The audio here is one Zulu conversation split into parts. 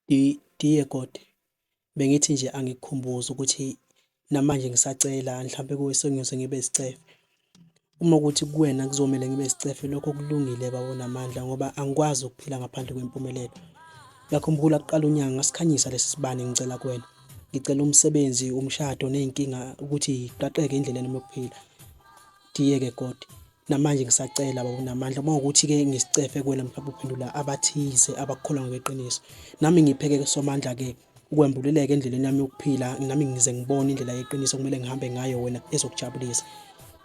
Dear God, bengithi nje angikukhumbuze ukuthi namanje ngisacela mhlampe kuwe sengiyoze ngibe isicefe. Uma kuwukuthi kuwena kuzomele ngibe isicefe lokho kulungile baba Namandla ngoba angikwazi ukuphila ngaphandle kwempumelelo. Ngiyakhumbula kuqala unyaka ngasikhanyisa lesi sibani ngicela kuwena. Ngicela umsebenzi, umshado ney'nkinga ukuthi qaqeke endleleni yami yokuphila. Dear-ke God, namanje ngisacela baba Namandla uma kuwukuthi-ke ngisicefe kuwena mhlawumbe uphendula abathize abakukholwa ngokweqiniso. Nami ngipheke Somandla-ke ukwembuleleke endleleni yami yokuphila nami ngize ngibone indlela yeqiniso okumele ngihambe ngayo wena ezokujabulisa.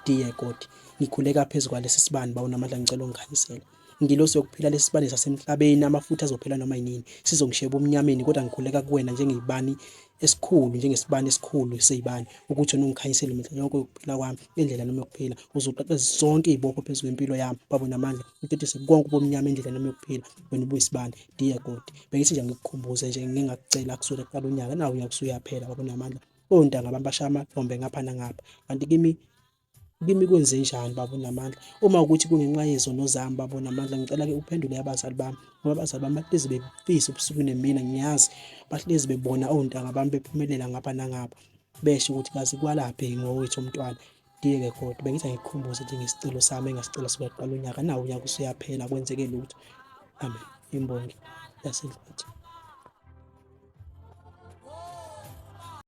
Dear God, ngikhuleka phezu kwalesi sibani baba Namandla ngicela ungikhanyisele. Ingilosi yokuphila lesi sibani sasemhlabeni amafutha azophela noma yinini. Sizongishiyela ebumnyameni kodwa ngikhuleka kuwena njengebani esikhulu, njengesibani esikhulu sey'bani ukuthi wena ungikhanyisele mihla yonke yokuphila kwami indlela nami yokuphila. Uzoqeqeza zonke iy'bopho phezu kwempilo yami baba Namandla. Uqedise konke ubumnyama endlela yami yokuphila wena ubuyisibani. Dear God, bengithi nje angikukhumbuze nje ngingakucela kusukela kuqala unyaka nawu unyaka usuyaphela baba Namandla. Ontanga bami bashaya amahlombe ngapha nangapha kanti kimi kwenzenjani baba Namandla? Uma kuwukuthi kungenxa yezono zami baba Namandla ngicela-ke uphendule abazali bami ngoba abazali bami bahlezi befisa ubusuku nemina ngiyazi. Bahlezi bebona ontanga bami bephumelela ngapha nangapha besho ukuthi kazi kwalaphi ngowethu umntwana. Dear-ke God, bengithi angikukhumbuze nje ngesicelo sami engasicela kusukela kuqala unyaka nawu unyaka usuyaphela kwenzeke lutho. Amen. Imbongi yasedlule.